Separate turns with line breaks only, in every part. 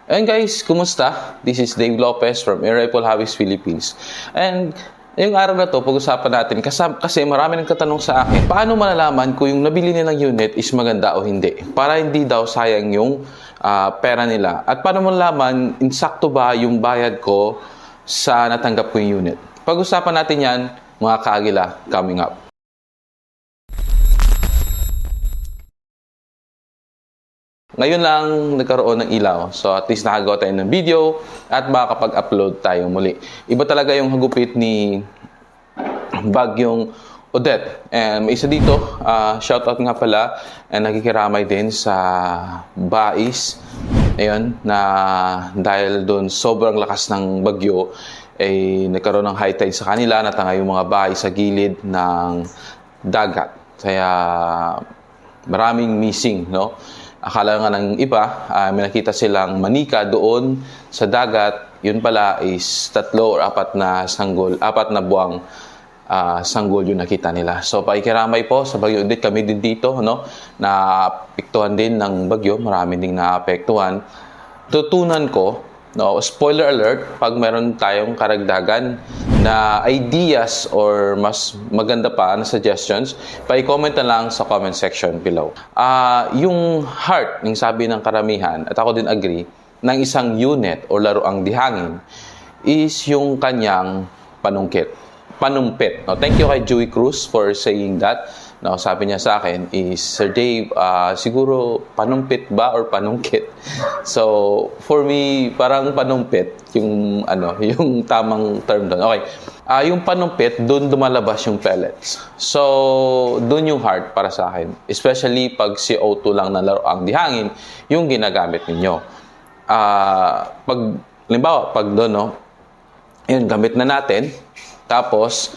And guys, kumusta? This is Dave Lopez from Air Rifle Hobbies Philippines. And ngayong araw na to, pag-usapan natin kasi marami nang katanong sa akin, paano malalaman kung yung nabili nilang unit is maganda o hindi? Para hindi daw sayang yung pera nila. At paano malalaman, insakto ba yung bayad ko sa natanggap ko yung unit? Pag-usapan natin yan, mga kaagila, coming up. Ngayon lang nagkaroon ng ilaw. So at least nakagawa tayo ng video at makakapag-upload tayo muli. Iba talaga yung hagupit ni Bagyong Odette. And may isa dito, shoutout nga pala, and nakikiramay din sa Bais. Ayun, na dahil doon sobrang lakas ng bagyo, ay nagkaroon ng high tide sa kanila, natangay yung mga bahay sa gilid ng dagat. Kaya maraming missing, no? Akala nga ng iba, may nakita silang manika doon sa dagat. Yun pala is 3 or 4 na sanggol, 4 na buwang sanggol yung nakita nila. So paikiramay po sa Bagyo Odette, kami din dito, no? Naapektuhan din ng bagyo, marami ding naapektuhan. Tutunan ko, no, spoiler alert, pag meron tayong karagdagan na ideas or mas maganda pa na suggestions, pa-comment na lang sa comment section below. Yung heart, yung sabi ng karamihan, at ako din agree, ng isang unit o laruang dihangin is yung kanyang panumpit. No, thank you kay Joey Cruz for saying that. No, sabi niya sa akin is, Sir Dave, siguro panumpit ba or panungkit? So, for me, parang panumpit yung yung tamang term doon. Okay. Yung panumpit, doon lumalabas yung pellets. So, doon yung heart para sa akin. Especially pag CO2 lang na laruang dihangin, yung ginagamit ninyo. Halimbawa, pag doon, no, yun, gamit na natin. Tapos,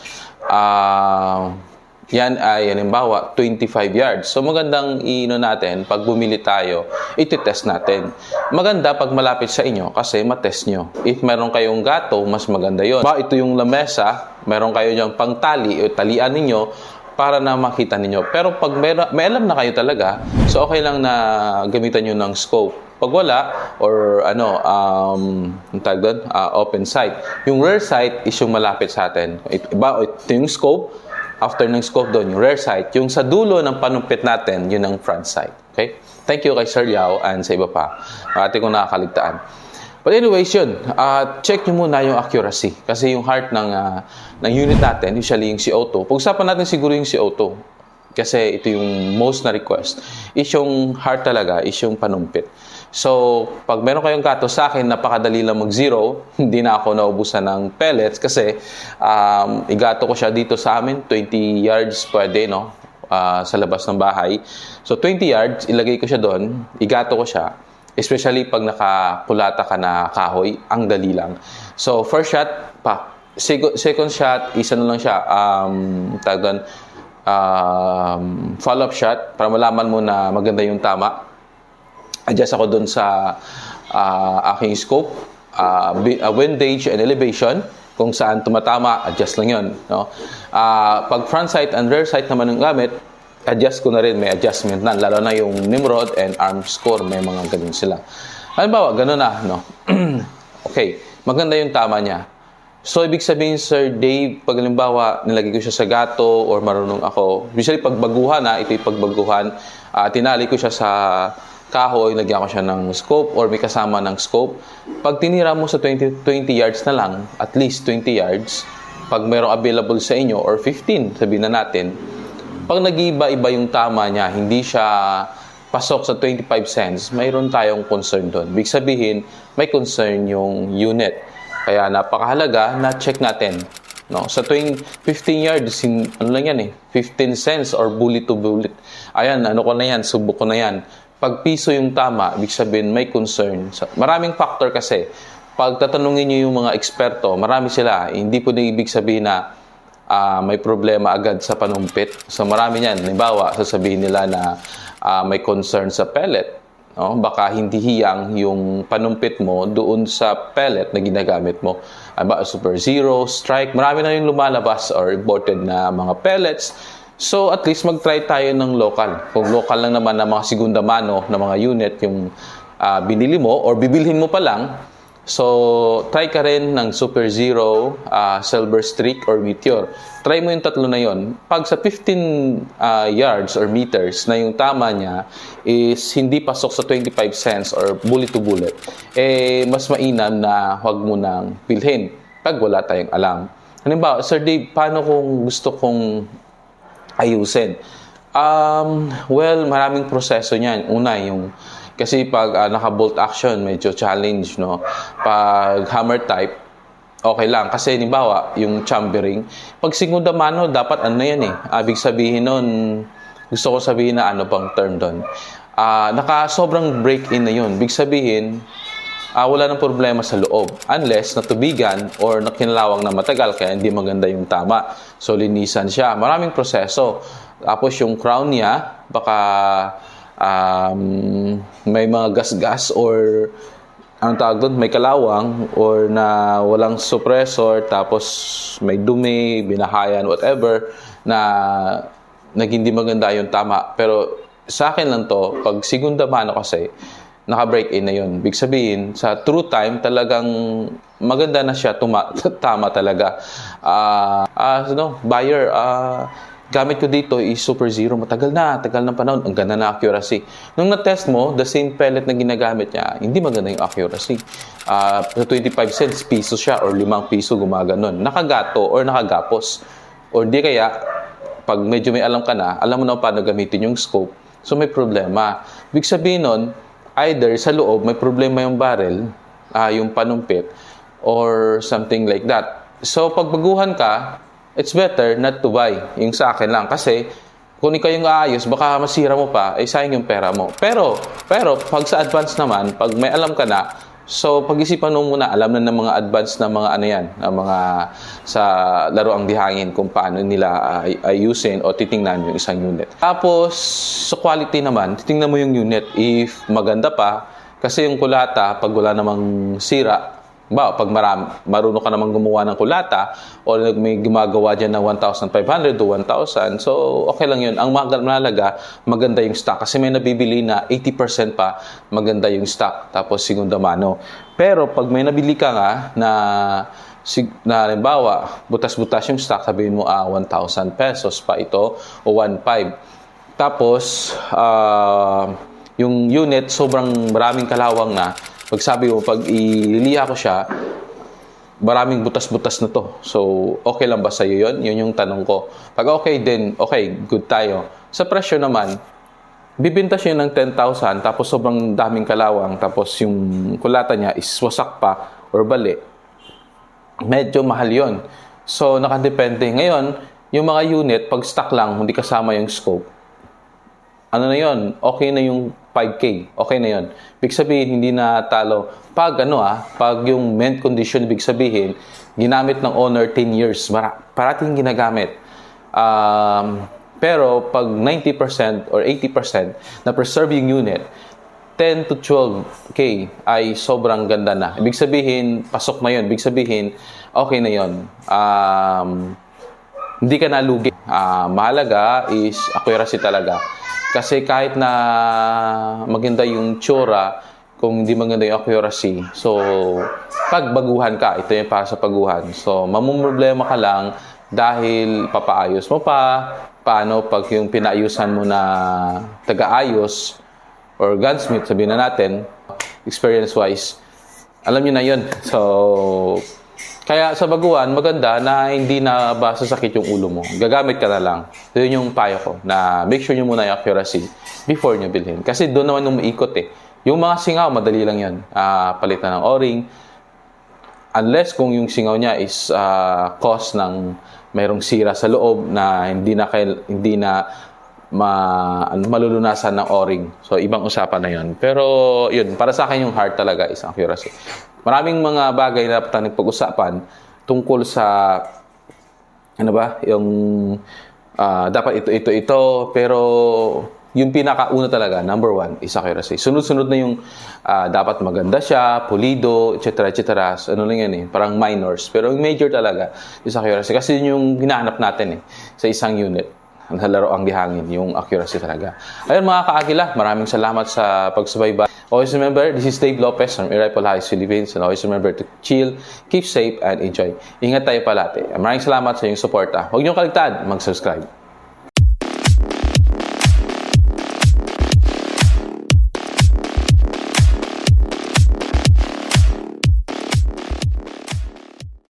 yan ay, halimbawa, 25 yards. So, magandang natin, pag bumili tayo, iti-test natin. Maganda pag malapit sa inyo kasi matest nyo. If meron kayong gato, mas maganda yon. Ito yung lamesa, meron kayo dyan pangtali o talian ninyo para na makita ninyo. Pero pag may alam na kayo talaga, so okay lang na gamitan nyo ng scope. Pag wala, or open sight. Yung rear sight is yung malapit sa atin. Ito yung scope. After ng scope doon, yung rear sight. Yung sa dulo ng panumpit natin, yun ang front sight. Okay? Thank you kay Sir Yao and sa iba pa. Ating kong nakakaligtaan. But anyways, yun. Check nyo muna yung accuracy. Kasi yung heart ng unit natin, usually yung CO2. Pag-usapan natin siguro yung CO2. Kasi ito yung most na request. Is yung heart talaga, is yung panumpit. So, pag meron kayong gato sa akin, napakadali lang mag-zero. Hindi na ako naubusan ng pellets kasi igato ko siya dito sa amin. 20 yards pwede, no? Sa labas ng bahay. So, 20 yards, ilagay ko siya doon. Igato ko siya. Especially pag nakakulata ka na kahoy, ang dali lang. So, first shot, pa. Second shot, isa na lang siya. Follow-up shot para malaman mo na maganda yung tama. Adjust ako doon sa aking scope, windage and elevation. Kung saan tumatama, adjust lang yun. No? Pag front sight and rear sight naman ng gamit, adjust ko na rin. May adjustment na. Lalo na yung Nimrod and arm score. May mga ganun sila. Halimbawa, ganun na. No? Okay. Maganda yung tama niya. So, ibig sabihin, Sir Dave, pag halimbawa, nilagay ko siya sa gato or marunong ako. Usually, pagbaguhan, ito yung pagbaguhan. Tinali ko siya sa kahoy, lagyan ko siya ng scope or may kasama ng scope. Pag tinira mo sa 20 yards na lang, at least 20 yards, pag mayroong available sa inyo, or 15, sabihin na natin, pag nag-iba-iba yung tama niya, hindi siya pasok sa 25 cents, mayroon tayong concern doon. Ibig sabihin, may concern yung unit. Kaya napakahalaga na check natin. No? Sa tuwing 15 yards, ano lang yan 15 cents or bullet to bullet. Ayan, ko na yan, subok ko na yan. Pag piso yung tama, ibig sabihin may concern. Maraming factor kasi. Pag tatanungin nyo yung mga eksperto, marami sila. Hindi po na ibig sabihin na may problema agad sa panumpit. So marami yan. Halimbawa, sasabihin nila na may concern sa pellet. No? Baka hindi hiyang yung panumpit mo doon sa pellet na ginagamit mo. Super Zero, Strike, marami na yung lumalabas or imported na mga pellets. So, at least mag-try tayo ng local. Kung local lang naman na mga segunda mano na mga unit, yung binili mo or bibilhin mo pa lang. So, try ka rin ng Super Zero, Silver Streak, or Meteor. Try mo yung tatlo na yon. Pag sa 15 yards or meters na yung tama niya is hindi pasok sa 25 cents or bullet to bullet, mas mainam na huwag mo nang bilhin pag wala tayong alam. Halimbawa, Sir Dave, paano kung gusto kong ayusin? Well, maraming proseso niyan. Una, kasi pag naka-bolt action, medyo challenge, no? Pag hammer type, okay lang. Kasi, halimbawa, yung chambering, pag segunda mano, dapat ano yan eh. Ibig sabihin nun, gusto ko sabihin na ano bang term doon. Sobrang break-in na yun. Ibig sabihin, wala nang problema sa loob. Unless natubigan or nakinlawang na matagal, kaya hindi maganda yung tama. So, linisan siya. Maraming proseso. Tapos, yung crown niya, baka may mga gas-gas or anong tawag doon, may kalawang or na walang suppressor, tapos may dumi, binahayan, whatever, na hindi maganda yung tama. Pero sa akin lang to, pag segunda mano kasi, naka-break-in na yun. Big sabihin, sa true time, talagang maganda na siya, tama talaga. Buyer, gamit ko dito is Super Zero. Tagal ng panahon. Ang ganda na accuracy. Nung na-test mo, the same pellet na ginagamit niya, hindi maganda yung accuracy. Sa 25 cents, piso siya or 5 piso gumaganon. Nakagato or nakagapos. Or di kaya, pag medyo may alam ka na, alam mo na paano gamitin yung scope. So may problema. Big sabihin nun, either sa loob, may problema yung barrel, yung panumpit, or something like that. So pag baguhan ka, it's better not to buy. Yung sa akin lang. Kasi, kung ikaw yung aayos, baka masira mo pa, sayang yung pera mo. Pero, pag sa advance naman, pag may alam ka na, so, pag-isipan mo muna, alam na ng mga advance na mga ano yan, na mga sa laruang dihangin, kung paano nila ayusin o titingnan yung isang unit. Tapos, sa quality naman, titingnan mo yung unit. If maganda pa, kasi yung kulata, pag wala namang sira, pag marunong ka namang gumawa ng kulata o may gumagawa dyan ng 1,500 to 1,000, so okay lang yun. Ang mahalaga, maganda yung stock. Kasi may nabibili na 80% pa maganda yung stock. Tapos segunda mano. Pero pag may nabili ka nga na halimbawa, butas-butas yung stock, sabihin mo 1,000 pesos pa ito o 1,500. Tapos, yung unit, sobrang maraming kalawang na. Pag sabi mo, pag ililiha ko siya, maraming butas-butas na to. So, okay lang ba sa'yo yun? Yun yung tanong ko. Pag okay din, okay, good tayo. Sa presyo naman, bibinta siya ng 10,000, tapos sobrang daming kalawang, tapos yung kulata niya is wasak pa or bali. Medyo mahal yun. So, nakadepende. Ngayon, yung mga unit, pag stock lang, hindi kasama yung scope, ano na yun? Okay na yung 5K. Okay na yun. Ibig sabihin, hindi na talo. Pag yung mint condition, ibig sabihin, ginamit ng owner 10 years. Parating ginagamit. Pero pag 90% or 80% na preserve yung unit, 10 to 12K ay sobrang ganda na. Ibig sabihin, pasok na yun. Ibig sabihin, okay na yun. Hindi ka nalugi. Mahalaga is accuracy talaga. Kasi kahit na maganda yung tsura, kung hindi maganda yung accuracy, so pag baguhan ka, ito yung para sa baguhan. So mamumroblema ka lang dahil papaayos mo pa. Paano pag yung pinaayusan mo na taga-ayos or gunsmith, sabihin na natin, experience-wise, alam nyo na yun. So, kaya sa baguhan, maganda na hindi na ba sasakit yung ulo mo. Gagamit ka na lang. Yun yung payo ko, na make sure nyo muna yung accuracy before nyo bilhin. Kasi doon naman yung maikot eh. Yung mga singaw, madali lang yun. Palitan ng o-ring. Unless kung yung singaw niya is cause ng mayroong sira sa loob na hindi na malulunasan ng o-ring. So, ibang usapan na yun. Pero, yun, para sa akin yung heart talaga is accuracy. Maraming mga bagay na dapat nagpag-usapan tungkol sa yung dapat ito, pero yung pinakauna talaga, number 1 is accuracy. Sunod-sunod na yung dapat maganda siya, pulido, etc. Ano lang yan eh, parang minors. Pero yung major talaga is accuracy. Kasi yun yung hinahanap natin sa isang unit. na laro ang gihangin, yung accuracy talaga. Ayun mga kaagila, maraming salamat sa pagsubaybay. Always remember, this is Dave Lopez from Iripol Heights, Philippines. And always remember to chill, keep safe, and enjoy. Ingat tayo palate. Maraming salamat sa inyong suporta. Huwag niyong kaligtaan mag-subscribe.